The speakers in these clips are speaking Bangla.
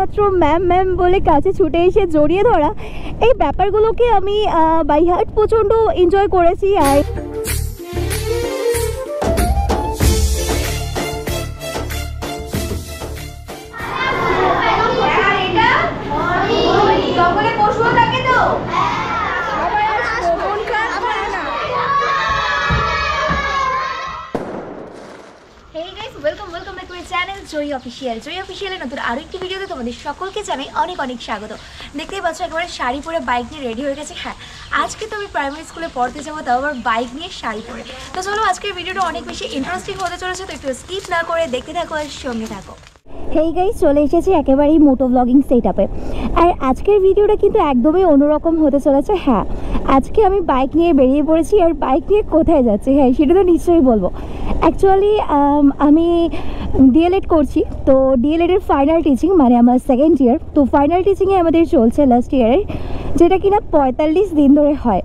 শুধুমাত্র ম্যাম ম্যাম বলে কাছে ছুটে এসে জড়িয়ে ধরা, এই ব্যাপারগুলোকে আমি বাই হার্ট প্রচণ্ড এনজয় করেছি। আর জয়ী অফিসিয়ালের নতুন আরও একটি ভিডিওতে তোমাদের সকলকে জানাই অনেক অনেক স্বাগত। দেখতেই পাচ্ছ একেবারে শাড়ি পরে বাইক নিয়ে রেডি হয়ে গেছে। হ্যাঁ, আজকে তো আমি প্রাইমারি স্কুলে পড়তে যাবো, তাও আবার বাইক নিয়ে শাড়ি পরে। তো চলো আজকের ভিডিওটা অনেক বেশি ইন্টারেস্টিং হতে চলেছে, তো একটু স্কিপ না করে দেখতে থাকো আর সঙ্গে থাকো। হেই গাইস, চলে এসেছি একেবারেই মোটো ব্লগিং সেটআপে। আর আজকের ভিডিওটা কিন্তু একদমই অন্যরকম হতে চলেছে। হ্যাঁ, আজকে আমি বাইক নিয়ে বেরিয়ে পড়েছি। আর বাইক নিয়ে কোথায় যাচ্ছি, হ্যাঁ সেটা তো নিশ্চয়ই বলবো। অ্যাকচুয়ালি আমি ডিএলএড করছি, তো ডিএলএডের ফাইনাল টিচিং মানে আমার সেকেন্ড ইয়ার। তো ফাইনাল টিচিংয়ে আমাদের চলছে লাস্ট ইয়ারের, যেটা কিনা 45 দিন ধরে হয়।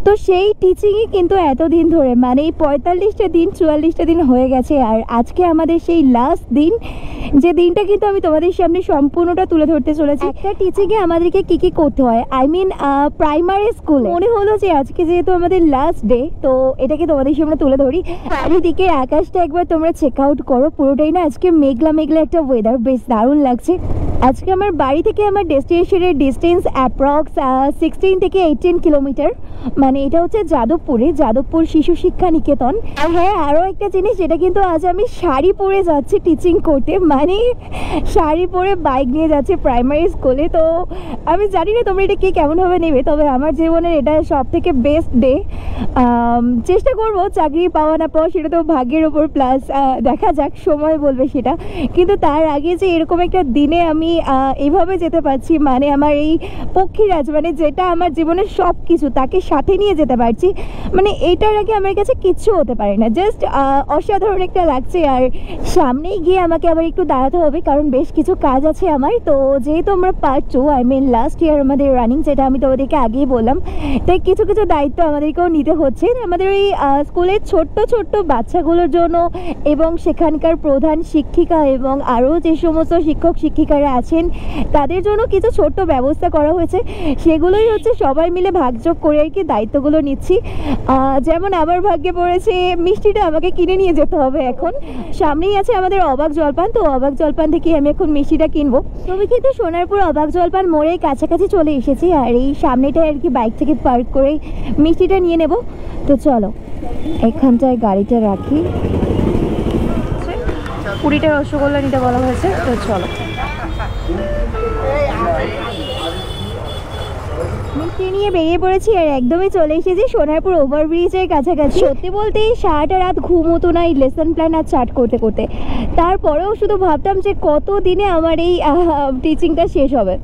তো সেই টিচিংই কিন্তু এতদিন ধরে, মানে এই 45টা দিন 44টা দিন হয়ে গেছে। আর আজকে আমাদের সেই লাস্ট দিন, যে দিনটা কিন্তু আমি তোমাদের সামনে সম্পূর্ণটা তুলে ধরতে চলেছি। একটা টিচিংয়ে আমাদেরকে কী কী করতে হয়, আই মিন প্রাইমারি স্কুলে। মনে হলো যে আজকে যেহেতু আমাদের লাস্ট ডে, তো এটাকে তোমাদের সামনে তুলে ধরি। চারিদিকে আকাশটা একবার তোমরা চেক আউট করো, পুরোটাই না আজকে মেঘলা মেঘলা একটা ওয়েদার, বেশ দারুণ লাগছে। আজকে আমার বাড়ি থেকে আমার ডেস্টিনেশনের ডিস্টেন্স অ্যাপ্রক্স 16 থেকে 18 কিলোমিটার। মানে এটা হচ্ছে যাদবপুর শিশু শিক্ষা নিকেতন। আর হ্যাঁ, আরও একটা জিনিস, যেটা কিন্তু আজ আমি শাড়ি পরে যাচ্ছি টিচিং করতে, মানে শাড়ি পরে বাইক নিয়ে যাচ্ছি প্রাইমারি স্কুলে। তো আমি জানি না তোমরা এটা কে কেমনভাবে নেবে, তবে আমার জীবনের এটা সব থেকে বেস্ট ডে। চেষ্টা করবো, চাকরি পাওয়া না পাওয়া সেটা তো ভাগ্যের ওপর, প্লাস দেখা যাক সময় বলবে সেটা। কিন্তু তার আগে যে এরকম একটা দিনে আমি এইভাবে যেতে পারছি, মানে আমার এই পক্ষীরাজ, মানে যেটা আমার জীবনের সব কিছু তাকে সাথে নিয়ে যেতে পারছি, মানে এইটার আগে আমার কাছে কিচ্ছু হতে পারে না। জাস্ট অসাধারণ একটা লাগছে। আর সামনেই গিয়ে আমাকে আবার একটু দাঁড়াতে হবে, কারণ বেশ কিছু কাজ আছে আমার। তো যেহেতু আমরা part 2, I mean last year আমাদের রানিং, যেটা আমি তোমাদেরকে আগেই বললাম, তাই কিছু কিছু দায়িত্ব আমাদেরকেও নিতে হচ্ছে আমাদের এই স্কুলের ছোট্ট ছোট্ট বাচ্চাগুলোর জন্য, এবং সেখানকার প্রধান শিক্ষিকা এবং আরও যে সমস্ত শিক্ষক শিক্ষিকারা আছেন তাদের জন্য কিছু ছোট্ট ব্যবস্থা করা হয়েছে। সেগুলোই হচ্ছে সবাই মিলে ভাগযোগ করে আর কি দায়িত্বগুলো নিচ্ছি। যেমন আমার ভাগ্যে পড়েছে মিষ্টিটা আমাকে কিনে নিয়ে যেতে হবে। এখন সামনেই আছে আমাদের অবাক জলপান, তো অবাক জলপান থেকে আমি এখন মিষ্টিটা কিনবো। তবে কিন্তু সোনারপুর অবাক জলপান মোড়ের কাছাকাছি চলে এসেছি, আর এই সামনেটায় আর কি বাইক থেকে পার্ক করে মিষ্টিটা নিয়ে নেব। তো চলো এখানটায় গাড়িটা রাখি। 20টা রসগোল্লা নিতে বলা হয়েছে, তো চলো। মিষ্টি নিয়ে বেরিয়ে পড়েছি, আর একদমই চলে এসেছি সোনারপুর ওভারব্রিজের কাছাকাছি। সত্যি বলতে সারাটা রাত ঘুম হতো না এই লেসন প্ল্যান আর চার্ট করতে করতে। তারপরেও শুধু ভাবতাম যে কত দিনে আমার এই টিচিংটা শেষ হবে।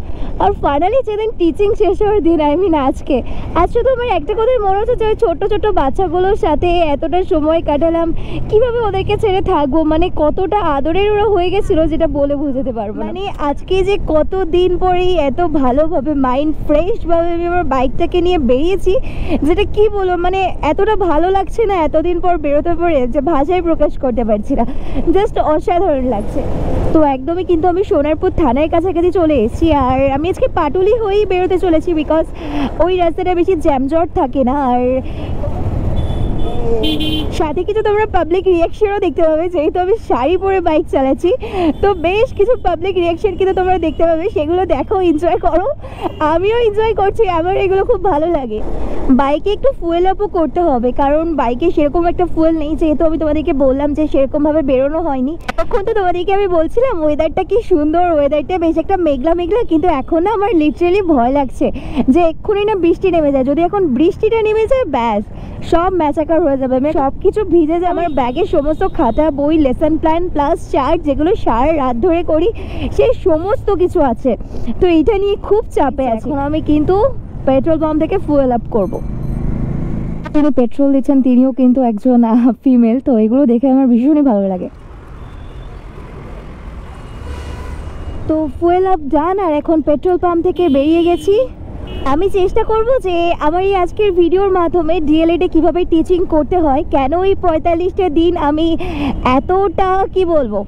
আর ফাইনালি যেদিন টিচিং শেষ হওয়ার দিন, আই মিন আজকে, আজ শুধু আমার একটা কথাই মনে হচ্ছে যে ওই ছোট্ট ছোট্ট বাচ্চাগুলোর সাথে এতটা সময় কাটালাম, কিভাবে ওদেরকে ছেড়ে থাকবো, মানে কতটা আদরের ওরা হয়ে গেছিলো যেটা বলে বোঝাতে পারবো। মানে আজকে যে কত দিন পরেই এত ভালোভাবে মাইন্ড ফ্রেশভাবে আমি আমার বাইকটাকে নিয়ে বেরিয়েছি, যেটা কি বলবো, মানে এতটা ভালো লাগছে না এতদিন পর বেরোতে পারে যে ভাষায় প্রকাশ করতে পারছি না। জাস্ট অসাধারণ লাগছে। তো একদমই কিন্তু আমি সোনারপুর থানার কাছাকাছি চলে এসেছি। আর আমি আজকে পাটুলি হয়েই বেরোতে চলেছি, বিকজ ওই রাস্তাটা বেশি জ্যামজট থাকে না। আর সাথে কিছু তোমরা পাবলিক রিয়াকশনও দেখতে পাবে, যেহেতু আমি শাড়ি পরে বাইক চালাচ্ছি। তো বেশ কিছু পাবলিক রিয়াকশন কিন্তু তোমরা দেখতে পাবে, সেগুলো দেখো, এনজয় করো। আমিও এনজয় করছি, আমার এগুলো খুব ভালো লাগে। বাইকে একটু ফুয়েল আপও করতে হবে, কারণ বাইকে সেরকম একটা ফুয়েল নেই, যেহেতু আমি তোমাদেরকে বললাম যে সেরকমভাবে বেরোনো হয়নি। তখন তো তোমাদেরকে আমি বলছিলাম ওয়েদারটা কি সুন্দর, ওয়েদারটা বেশ একটা মেঘলা মেঘলা, কিন্তু এখন না আমার লিটারেলি ভয় লাগছে যে এক্ষুনি না বৃষ্টি নেমে যায়। যদি এখন বৃষ্টিটা নেমে যায়, ব্যাস সব ম্যাচাকার হয়ে যাবে, সব কিছু ভিজে যায়। আমার ব্যাগের সমস্ত খাতা বই, লেসন প্ল্যান প্লাস চার্ট, যেগুলো সারা রাত ধরে করি, সেই সমস্ত কিছু আছে। তো এইটা নিয়ে খুব চাপে আছে। এখন আমি কিন্তু পেট্রোল পাম্প থেকে ফুয়েল আপ করবো। তিনি পেট্রোল দিচ্ছেন, তিনিও কিন্তু একজন ফিমেল। তো এগুলো দেখে আমার ভীষণই ভালো লাগে। তো ফুয়েল আপ ডান, আর এখন পেট্রোল পাম্প থেকে বেরিয়ে গেছি। আমি চেষ্টা করব যে আমার এই আজকের ভিডিওর মাধ্যমে ডিএলএডে কিভাবে টিচিং করতে হয়, কেন এই 45টা দিন আমি এতটা কি বলবো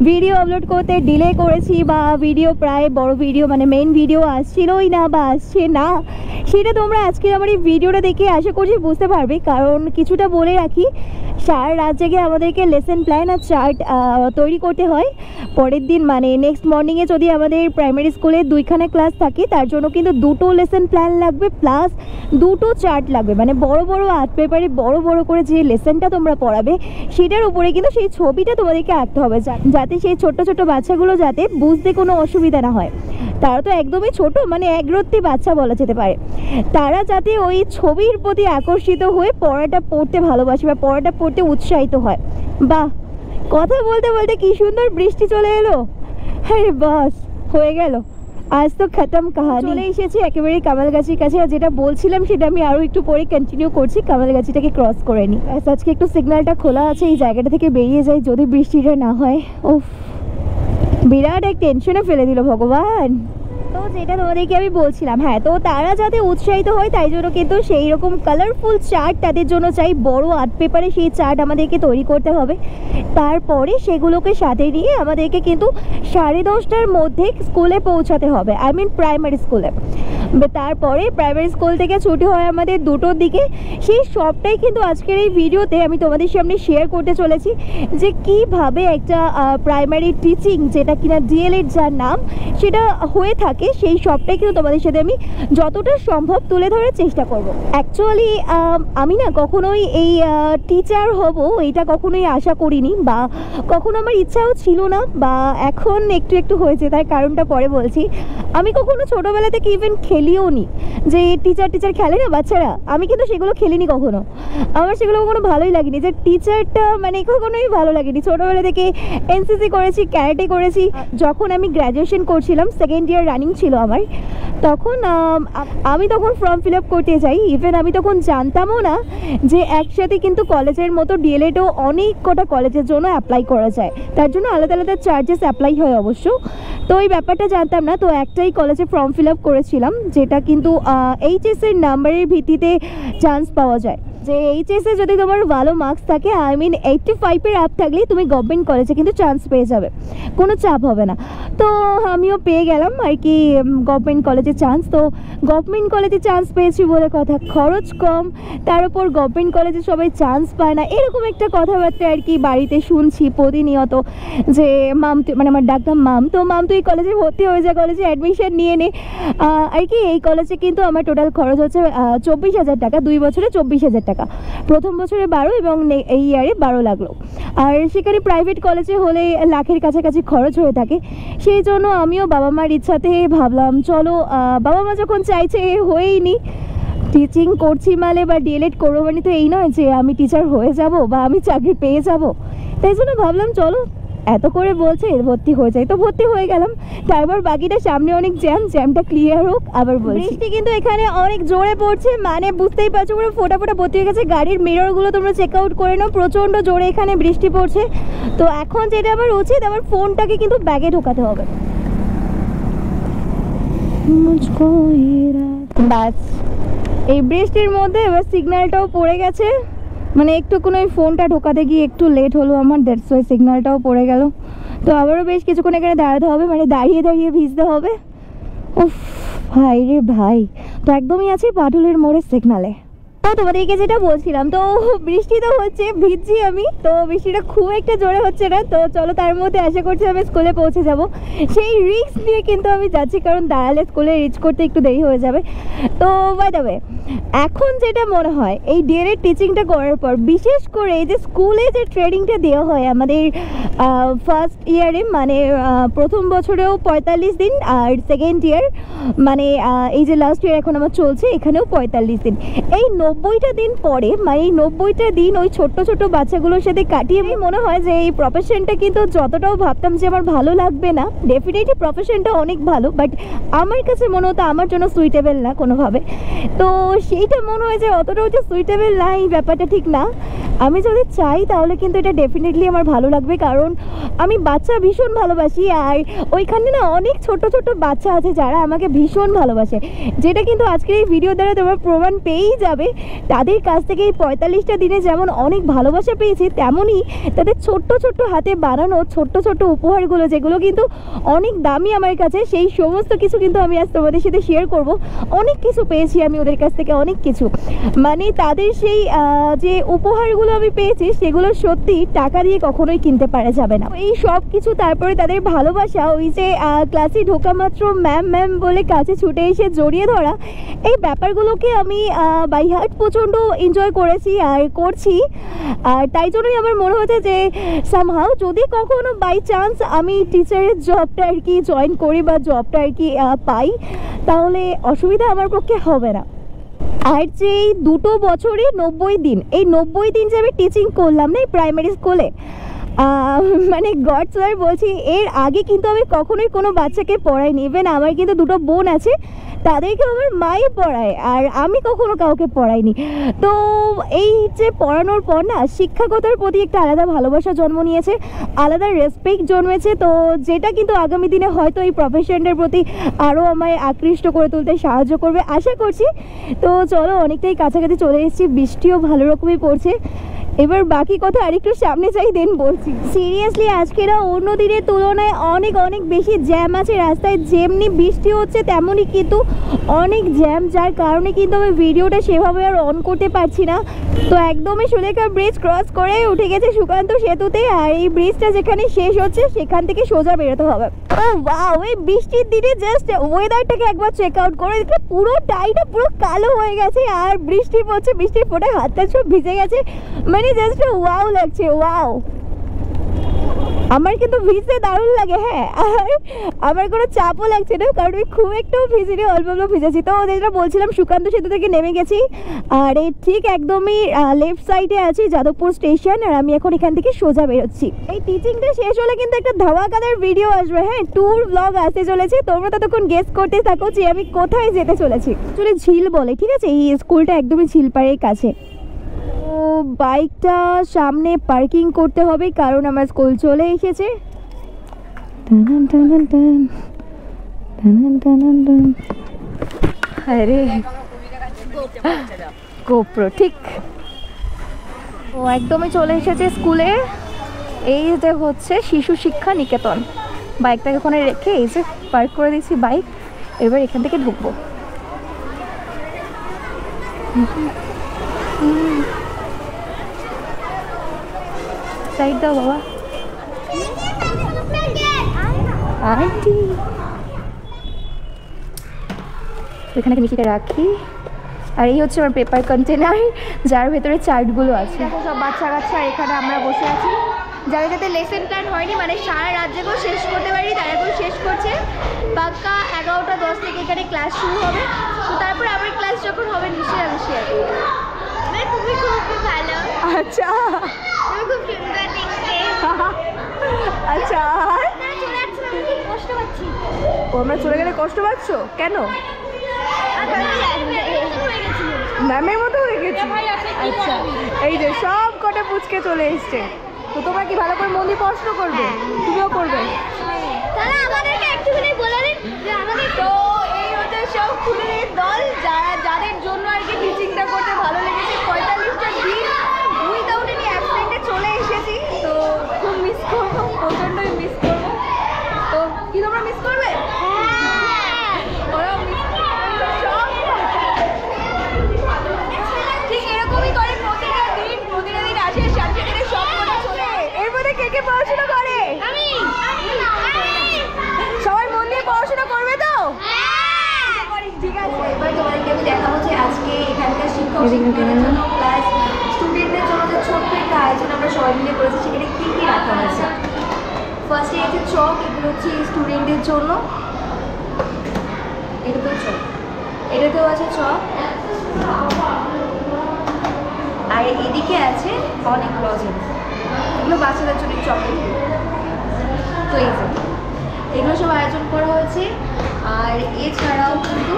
ভিডিও আপলোড করতে ডিলে করেছি, বা ভিডিও প্রায় বড় ভিডিও মানে মেইন ভিডিও আসছিলই না বা আসছে না, সেটা তোমরা আজকের আমার এই ভিডিওটা দেখে আশা করছি বুঝতে পারবে। কারণ কিছুটা বলে রাখি, সারা রাত জেগে আমাদেরকে লেসন প্ল্যান আর চার্ট তৈরি করতে হয় পরের দিন, মানে নেক্সট মর্নিংয়ে যদি আমাদের প্রাইমারি স্কুলে 2খানা ক্লাস থাকে, তার জন্য কিন্তু 2টো লেসন প্ল্যান লাগবে প্লাস 2টো চার্ট লাগবে। মানে বড় বড় আর্ট পেপারে বড় বড় করে যে লেসনটা তোমরা পড়াবে সেটার উপরে কিন্তু সেই ছবিটা তোমাদেরকে আঁকতে হবে, যাতে সেই ছোট্ট ছোট্ট বাচ্চাগুলো যাতে বুঝতে কোনো অসুবিধা না হয়। তারা তো একদমই ছোট, মানে একরত্তি বাচ্চা বলা যেতে পারে, তারা যাতে ওই ছবির প্রতি আকর্ষিত হয়ে পড়াটা পড়তে ভালোবাসে বা পড়াটা পড়তে উৎসাহিত হয়। বাহ, কথা বলতে বলতে কি সুন্দর বৃষ্টি চলে এলো। আরে বাস, হয়ে গেল, আজ তো খতম কাহানি। চলে এসেছি একেবারে কামালগাছির কাছে, আর যেটা বলছিলাম সেটা আমি আরও একটু পরে কন্টিনিউ করছি, কামালগাছিটাকে ক্রস করে নিই। আজকে একটু সিগন্যালটা খোলা আছে, এই জায়গাটা থেকে বেরিয়ে যাই যদি বৃষ্টিটা না হয়। উফ, বিরাট এক টেনশনে ফেলে দিল ভগবান। তো যেটা তোমাদেরকে আমি বলছিলাম, হ্যাঁ, তো তারা যাতে উৎসাহিত হয় তাই জন্য কিন্তু সেই রকম কালারফুল চার্ট তাদের জন্য চাই, বড় আর্ট পেপারে সেই চার্ট আমাদেরকে তৈরি করতে হবে। তারপরে সেগুলোকে সাথে নিয়ে আমাদেরকে কিন্তু 10:30টার মধ্যে স্কুলে পৌঁছাতে হবে, আই মিন প্রাইমারি স্কুলে। তারপরে প্রাইমারি স্কুল থেকে ছুটি হয় আমাদের 2টোর দিকে। সেই সবটাই কিন্তু আজকের এই ভিডিওতে আমি তোমাদের সামনে শেয়ার করতে চলেছি, যে কিভাবে একটা প্রাইমারি টিচিং, যেটা কিনা ডিএলএড যার নাম, সেটা হয়ে থাকে, সেই সবটাই কিন্তু তোমাদের সাথে আমি যতটা সম্ভব তুলে ধরার চেষ্টা করব। অ্যাকচুয়ালি আমি না কখনোই এই টিচার হব এটা কখনোই আশা করিনি, বা কখনো আমার ইচ্ছাও ছিল না, বা এখন একটু একটু হয়েছে, তার কারণটা পরে বলছি। আমি কখনো ছোটোবেলা থেকে ইভেন খেলিও নি, যে টিচার খেলে না বাচ্চারা, আমি কিন্তু সেগুলো খেলিনি কখনো, আমার সেগুলো কখনো ভালোই লাগেনি, যে টিচারটা মানে কখনোই ভালো লাগেনি। ছোটোবেলা থেকে এনসিসি করেছি, ক্যারাটে করেছি। যখন আমি গ্র্যাজুয়েশন করছিলাম, 2nd ইয়ার রানিং ছিল আমার, তখন আমি তখন ফর্ম ফিল আপ করতে যাই। ইভেন আমি তখন জানতামও না যে একসাথে কিন্তু কলেজের মতো ডিএলএডও অনেক কটা কলেজের জন্য অ্যাপ্লাই করা যায়, তার জন্য আলাদা আলাদা চার্জেস অ্যাপ্লাই হয় অবশ্য। তো এই ব্যাপারটা জানতাম না, তো একটাই কলেজে ফর্ম ফিল আপ করেছিলাম, যেটা কিন্তু এইচএসের নাম্বারের ভিত্তিতে চান্স পাওয়া যায়। যে এইচএসে যদি তোমার ভালো মার্কস থাকে, আই মিন 85-এর আপ থাকলেই তুমি গভর্নমেন্ট কলেজে কিন্তু চান্স পেয়ে যাবে, কোনো চাপ হবে না। তো আমিও পেয়ে গেলাম আর কি গভর্নমেন্ট কলেজে চান্স। তো গভর্নমেন্ট কলেজে চান্স পেয়েছি বলে কথা, খরচ কম, তার উপর গভর্নমেন্ট কলেজে সবাই চান্স পায় না, এরকম একটা কথাবার্তা আর কি বাড়িতে শুনছি প্রতিনিয়ত, যে মাম, মানে আমার ডাকতাম মাম, তো মাম তুই কলেজে ভর্তি হয়ে যা, কলেজে অ্যাডমিশন নিয়ে নে আর কি। এই কলেজে কিন্তু আমার টোটাল খরচ হচ্ছে 24,000 টাকা, 2 বছরে 24,000 টাকা, প্রথম বছরে 12 এবং এই ইয়ারে 12 লাগলো। আর সেখানে প্রাইভেট কলেজে হলে লাখের কাছাকাছি খরচ হয়ে থাকে। সেই জন্য আমিও বাবা মার ইচ্ছাতে ভাবলাম চলো, বাবা মা যখন চাইছে হয়েই নি, টিচিং করছি মানে বা ডিএলএড করবো মানে তো এই নয় যে আমি টিচার হয়ে যাব বা আমি চাকরি পেয়ে যাব। তাই জন্য ভাবলাম চলো, এত করে বলছে ভর্তি হয়ে যায়, তো ভর্তি হয়ে গেলাম। তারপর বাকিটা সামনে অনেক জ্যামটা ক্লিয়ার হোক আবার বলছি। বৃষ্টি কিন্তু এখানে অনেক জোরে পড়ছে, মানে বুঝতেই পারছো পুরো ফোটা ভর্তি হয়ে গেছে। গাড়ির মিররগুলো তোমরা চেক আউট করে নাও, প্রচণ্ড জোরে এখানে বৃষ্টি পড়ছে। তো এখন যেটা আমার উচিত, আমার ফোনটাকে কিন্তু ব্যাগে ঢোকাতে হবে। ব্যাস, এই বৃষ্টির মধ্যে এবার সিগন্যালটাও পড়ে গেছে, মানে একটুকুন ওই ফোনটা ঢোকাতে গিয়ে একটু লেট হলো আমার, দ্যাটস ওয়াই সিগন্যালটাও পড়ে গেল। তো আবারও বেশ কিছুক্ষণ এখানে দাঁড়াতে হবে, মানে দাঁড়িয়ে দাঁড়িয়ে ভিজতে হবে। উফ ভাই রে ভাই, তো একদমই আছি পাটুলের মোড়ের সিগনালে। তো তোমাদেরকে যেটা বলছিলাম, তো বৃষ্টি তো হচ্ছে, ভিজছি আমি, তো বৃষ্টিটা খুব একটা জোরে হচ্ছে না। তো চলো, তার মধ্যে আশা করছি আমি স্কুলে পৌঁছে যাব। সেই রিস্ক নিয়ে কিন্তু আমি যাচ্ছি, কারণ দাঁড়ালে স্কুলে রিচ করতে একটু দেরি হয়ে যাবে। তো বাই দ্য ওয়ে, এখন যেটা মনে হয় এই ডিএলএড টিচিংটা করার পর, বিশেষ করে এই যে স্কুলে যে ট্রেনিংটা দেওয়া হয় আমাদের ফার্স্ট ইয়ারে, মানে প্রথম বছরেও 45 দিন, আর 2nd ইয়ার মানে এই যে লাস্ট ইয়ার এখন আমার চলছে, এখানেও 45 দিন। এই 90টা দিন পরে, মানে এই 90টা দিন ওই ছোট্ট ছোট্ট বাচ্চাগুলোর সাথে কাটিয়ে মনে হয় যে এই প্রফেশনটা কিন্তু যতটাও ভাবতাম যে আমার ভালো লাগবে না, ডেফিনেটলি প্রফেশনটা অনেক ভালো, বাট আমার কাছে মনে হতো আমার জন্য সুইটেবল না কোনোভাবে। তো সেইটা মনে হয় যে অতটাও যে সুইটেবল না, এই ব্যাপারটা ঠিক না। আমি যদি চাই তাহলে কিন্তু এটা ডেফিনেটলি আমার ভালো লাগবে, কারণ আমি বাচ্চা ভীষণ ভালোবাসি। আর ওইখানে না অনেক ছোট ছোট বাচ্চা আছে যারা আমাকে ভীষণ ভালোবাসে, যেটা কিন্তু আজকের এই ভিডিও দ্বারা তোমরা প্রমাণ পেয়েই যাবে। তাদের কাছ থেকে এই 45টা দিনে যেমন অনেক ভালোবাসা পেয়েছি, তেমনই তাদের ছোট্ট ছোট্ট হাতে বানানো ছোট্ট ছোট্ট উপহারগুলো, যেগুলো কিন্তু অনেক দামি আমার কাছে, সেই সমস্ত কিছু কিন্তু আমি আজ তোমাদের সাথে শেয়ার করব। অনেক কিছু পেয়েছি আমি ওদের কাছ থেকে, অনেক কিছু, মানে তাদের সেই যে উপহারগুলো আমি পেয়েছি সেগুলো সত্যি টাকা দিয়ে কখনোই কিনতে পারা যাবে না। এই সব কিছু, তারপরে তাদের ভালোবাসা, ওই যে ক্লাসে ঢোকা মাত্র ম্যাম ম্যাম বলে কাছে ছুটে এসে জড়িয়ে ধরা, এই ব্যাপারগুলোকে আমি বাই হার্ট প্রচণ্ড এনজয় করেছি আর করছি। আর তাই জন্যই আমার মনে হচ্ছে যে সামহাউ যদি কখনো বাই চান্স আমি টিচারের জবটা আর কি জয়েন করি বা জবটা আর কি পাই, তাহলে অসুবিধা আমার পক্ষে হবে না। আর যে এই 2 বছরে 90 দিন, এই 90 দিন যে আমি টিচিং করলাম না এই প্রাইমারি স্কুলে, মানে গড স্যার বলছি, এর আগে কিন্তু আমি কখনোই কোনো বাচ্চাকে পড়াইনি। ইভেন আমার কিন্তু 2 বোন আছে, তাদেরকে আমার মাই পড়ায়, আর আমি কখনো কাউকে পড়াইনি। তো এই যে পড়ানোর পর না শিক্ষকতার প্রতি একটা আলাদা ভালোবাসা জন্ম নিয়েছে, আলাদা রেসপেক্ট জন্মেছে, তো যেটা কিন্তু আগামী দিনে হয়তো এই প্রফেশনটার প্রতি আরও আমায় আকৃষ্ট করে তুলতে সাহায্য করবে আশা করছি। তো চলো, অনেকটাই কাছাকাছি চলে এসেছি, বৃষ্টিও ভালো রকমই পড়ছে। এবার বাকি কথা আরেকটু সামনে চাই দেন বলছি। সিরিয়াসলি আজকেরা অন্য দিনের তুলনায় অনেক অনেক বেশি জ্যাম আছে রাস্তায়, যেমনি বৃষ্টি হচ্ছে তেমনই কিন্তু অনেক জ্যাম, যার কারণে কিন্তু আমি ভিডিওটা সেভাবে আর অন করতে পারছি না। তো একদমই সুলেখা ব্রিজ ক্রস করে উঠে গেছে সুকান্ত সেতুতে, আর এই ব্রিজটা যেখানে শেষ হচ্ছে সেখান থেকে সোজা বেরোতে হবে। ও ওয়াও, এই বৃষ্টির দিনে জাস্ট ওয়েদারটাকে একবার চেক আউট করে দেখলে পুরো টাইটা পুরো কালো হয়ে গেছে, আর বৃষ্টি পড়ছে, বৃষ্টির ফোঁটায় হাতটা সব ভিজে গেছে, মানে জাস্ট ওয়াও লাগছে, ওয়াও। আমার কিন্তু ভিজতে দারুণ লাগে, হ্যাঁ, আর আমার কোনো চাপও লাগছে না, কারণ আমি খুব একটাও ভিজিনি, অল্প অল্প ভিজেছি। তো যেটা বলছিলাম, সুকান্ত সেতু থেকে নেমে গেছি, আর এই ঠিক একদমই লেফট সাইডে আছে যাদবপুর স্টেশন, আর আমি এখন এখান থেকে সোজা বেরোচ্ছি। এই টিচিংটা শেষ হলে কিন্তু একটা ধামাকাদার ভিডিও আসবে, হ্যাঁ, ট্যুর ব্লগ আসতে চলেছে, তোমরা ততক্ষণ গেস করতে থাকো যে আমি কোথায় যেতে চলেছি। আসলে ঝিল বলে, ঠিক আছে, এই স্কুলটা একদমই ঝিলপাড়ের কাছে। বাইকটা সামনে পার্কিং করতে হবে, কারণ আমার স্কুল চলে এসেছে। আরে গোপ্রো, ঠিক, ও একদমই চলে এসেছে স্কুলে। এই যে হচ্ছে শিশু শিক্ষা নিকেতন। বাইকটাকে ওখানে রেখে এই যে পার্ক করে দিয়েছি বাইক, এবার এখান থেকে ঢুকবো। সাইড দাও বাবা, আন্টি। এখানে মিষ্টিটা রাখি, আর এই হচ্ছে আমার পেপার কন্টেনার, যার ভেতরে চার্টগুলো আছে। দেখো সব বাচ্চা কাচ্চা এখানে আমরা বসে আছি, যাদের যাতে লেসেন প্ল্যান হয়নি, মানে সারা রাত যেগুলো শেষ করতে পারি তারা এখন শেষ করছে। পাক্কা 11টা 10 থেকে এখানে ক্লাস শুরু হবে, তো তারপরে আমার ক্লাস যখন হবে নিশ্চয়ই আমি শেয়ার করবো। তুমি খুব ভালো, আচ্ছা, তুমি খুব সুন্দর দেখতে, আচ্ছা। কষ্ট পাচ্ছি, ও আমরা চলে গেলে কষ্ট পাচ্ছ কেন? ম্যামের মতো হয়ে গেছি, আচ্ছা। এই যে সব কটা পুচকে চলে এসছে, তো তোমরা কি ভালো করে মন দিয়ে পড়াশোনা করবে? তুমিও করবে? তো এই হচ্ছে সব খুনের দল, যাদের জন্য আর কি টিচিংটা করতে ভালো লেগেছে। 45টা দিন উইদাউট এনি অ্যাবসেন্টে চলে এসেছি, তো খুব মিস করবো, প্রচণ্ডই মিস করবো। তো কি তোমরা মিস করবে? ওরাও মিস করবে, সব ঠিক এরকমই করে প্রতিটা দিন আসে, সাথে সাথে সব করে চলে। এর মধ্যে কে কে পড়াশোনা করে? আমি। সবাই মন দিয়ে পড়াশোনা করবে তো? ঠিক আছে, এবার তোমাদেরকে আমি দেখাবো যে আজকে এখানকার শিক্ষক শিক্ষকদের জন্য প্লাস স্টুডেন্টদের জন্য যে ছোট্ট একটা আয়োজন আমরা সবাই মিলে করেছি, সেখানে কী কী রাখা হয়েছে। ফার্স্টে এই যে চক, এগুলো হচ্ছে স্টুডেন্টদের জন্য, এটাতেও চক, এটাতেও আছে চক, আর এদিকে আছে অনেক লজেন্স, এগুলো বাচ্চাদের জন্য চকলেট। তো এই যে এগুলো সব আয়োজন করা হয়েছে। আর এছাড়াও কিন্তু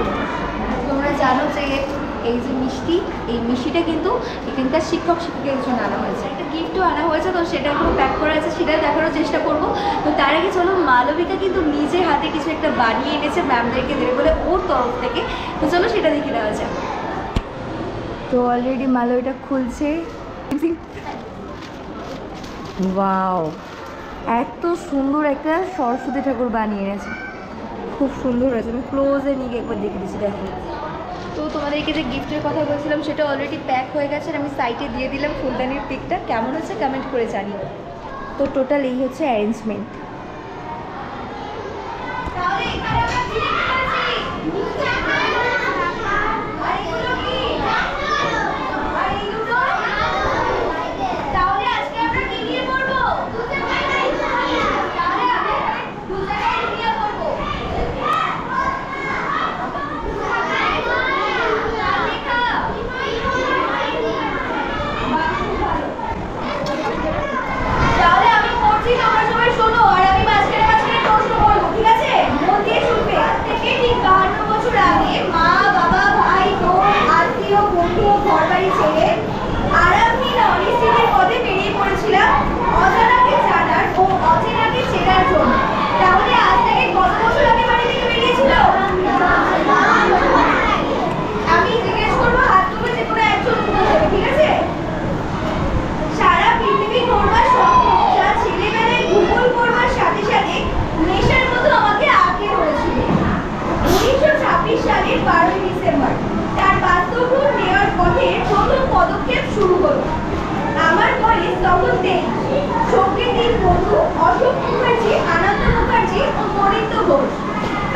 তোমরা জানো যে এই যে মিষ্টি, এই মিষ্টিটা কিন্তু এখানকার শিক্ষক শিক্ষিকাদের জন্য আনা হয়েছে। একটা গিফটও আনা হয়েছে, তো সেটা এখনো প্যাক করা আছে, সেটা দেখানোর চেষ্টা করবো। তো তার আগে চলো, মালবিকা কিন্তু নিজে হাতে কিছু একটা বানিয়ে এনেছে ম্যামদেরকে দেবে বলে ওর তরফ থেকে। তো চলো সেটা দেখে দেওয়া যাক। তো অলরেডি মালবিকা খুলছে। ওয়াও, এত সুন্দর একটা সরস্বতী ঠাকুর বানিয়ে এনেছে, খুব সুন্দর হয়েছে। আমি ক্লোজে নিয়ে একবার দেখে দিচ্ছি, দেখো। তো তোমাদেরকে যে গিফটের কথা বলছিলাম সেটা অলরেডি প্যাক হয়ে গেছে, আর আমি সাইটে দিয়ে দিলাম ফুলদানির পিকটা। কেমন হচ্ছে কমেন্ট করে জানিও। তো টোটাল এই হচ্ছে অ্যারেঞ্জমেন্ট।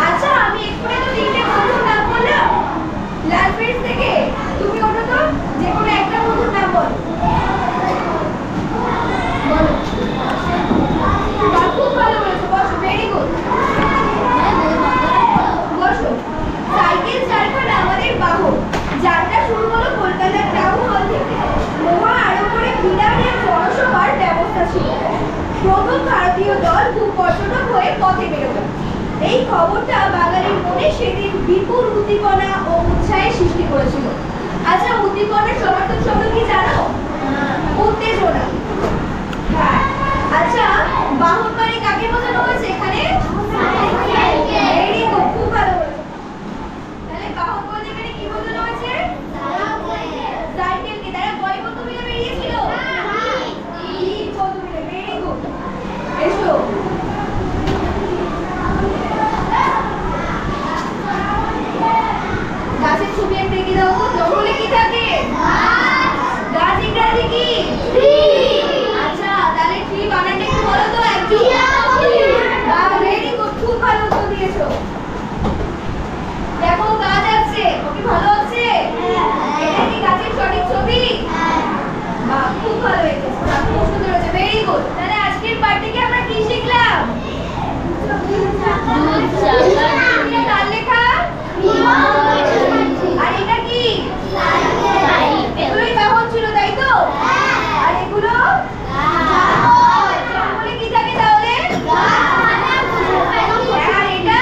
আচ্ছা, আমি এক্ষুনি তো তিনটে বন্ধুর নাম বললাম লাস্ট পেজ থেকে, তুমি ওটা তো যে কোনো একটা বন্ধুর নাম বলো। খুব ভালো বলেছো, বসো, ভেরি গুড, বসো। সাইকেল চারখানা আমাদের বাহন, যাত্রা শুরু হলো কলকাতার টাউন হল থেকে। মহা আড়ম্বরে বিরাট এক জনসভার ব্যবস্থা ছিল। প্রথম ভারতীয় দল খুব পর্যটক হয়ে পথে বেরোল। এই খবরটা বাঙালির মনে সেদিন বিপুল উদ্দীপনা ও উৎসাহের সৃষ্টি করেছিল। আচ্ছা, উদ্দীপনার সমার্থক শব্দ কি জানো? উত্তেজনা। হ্যাঁ, আচ্ছা, বাহন মানে কাকে বোঝানো হয়েছে এখানে? ভেরি গুড, খুব ভালো বলেছো। তাহলে বাহন বলতে এখানে কি বোঝানো হয়েছে? সাইকেল। কে তারা কয় বন্ধু মিলে বেরিয়েছিল? তিন বন্ধু মিলে। ভেরি গুড, এসো। গাছের ছবি একটা এঁকে দাও তো। জঙ্গলে কি থাকে? গাছ ইংরাজি কি? আচ্ছা, তাহলে ট্রি বানানটা একটু বলো তো একটু। ভেরি গুড, খুব ভালো উত্তর দিয়েছো। দেখো, গাছ আছে, ওকে ভালো আছে। এটা কি গাছের সঠিক ছবি? বাহ, খুব ভালো হয়েছে, খুব সুন্দর হয়েছে, ভেরি গুড। তাহলে আজকের পার্ট থেকে আমরা কি শিখলাম? তার লেখা। আর এটা কি? এগুলোই বাহন ছিল, তাই তো? আর এগুলো জঙ্গলে কি থাকে তাহলে? আর এটা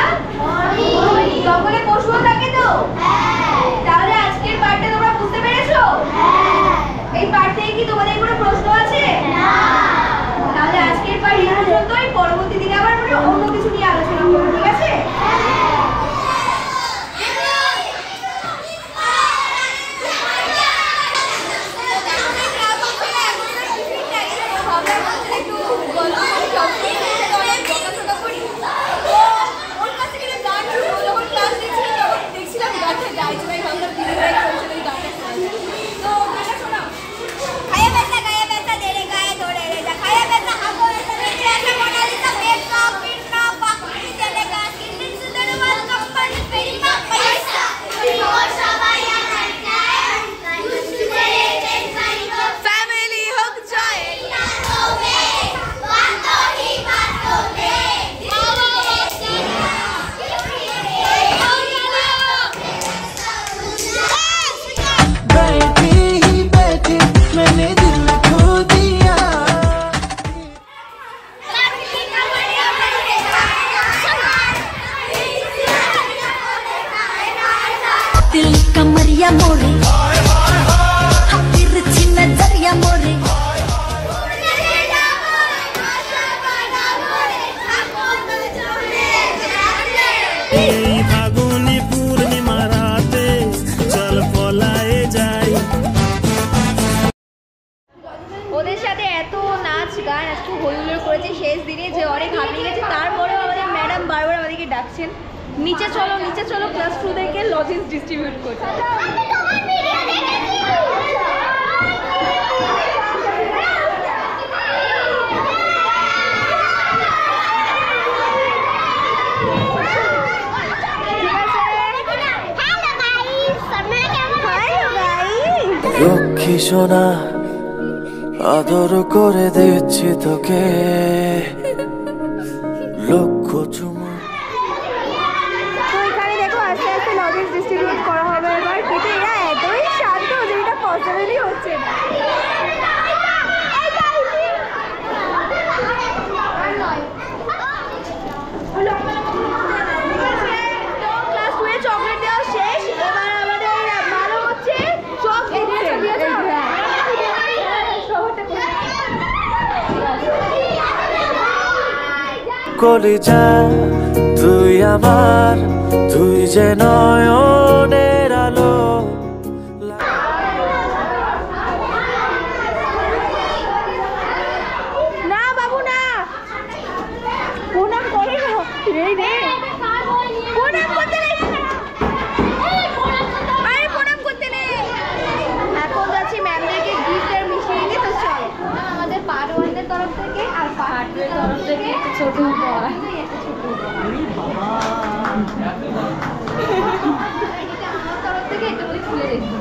জঙ্গলে পশুও থাকে তো? তাহলে আজকের পার্টটা তোমরা বুঝতে পেরেছো? এই পার্ট থেকে কি তোমাদের কোনো প্রশ্ন আছে? তাহলে আজকের পার্ট এই পর্যন্তই। দিচ্ছেন। নিচে চলো ক্লাস 2 থেকে লজেন্স ডিস্ট্রিবিউট করতে। লক্ষ্মী সোনা আদর করে দিচ্ছি তোকে, লক্ষ চুমু। তো এখানে দেখো আস্তে আস্তে লজেন্স ডিস্ট্রিবিউট করা হবে এবার, কিন্তু এরা এতই শান্ত যে এটা পসিবলই হচ্ছে না। ক্লাস 2 এ চকলেট দেওয়া শেষ, এবার আমাদের ভালো হচ্ছে চক দিচ্ছে। কলিজা তুই আমার, তুই যে নয়নের আলো। না বাবু না, প্রণাম করে না রে রে, প্রণাম করতে নেই, আরে প্রণাম করতে নেই। এখন যাচ্ছি ম্যামদেরকে গিফটের মিষ্টি দিতে, তো চল। আমাদের পার্ট 1 এর তরফ থেকে আর পার্ট 2 এর তরফ থেকে ছোট উপহার। এটা আমার তরফ থেকে এটা বলে খুলে রেখো।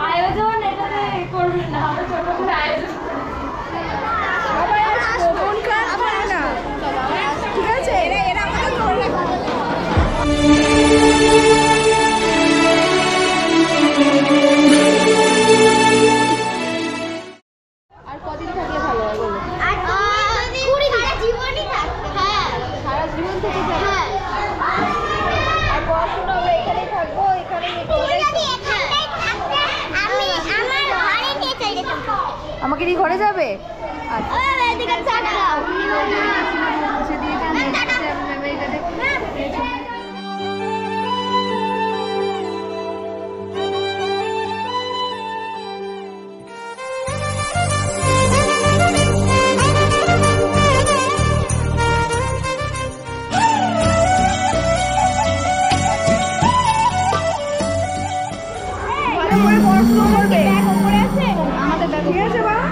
আয়োজন এটাতে করবেন না, আমরা ছোট করে আয়োজন। মন খারাপ করে না, ঠিক আছে? এরা আমাকে ধরে রাখো। আর কদিন থাকলে ভালো হয় বলো? সারা জীবন থেকে যাবে। আর পড়াশোনা আমরা এখানেই থাকবো, এখানেই আমাকে নিয়ে ঘরে যাবে? ভালো করে পড়াশোনা করবে, ঠিক আছে বাবা?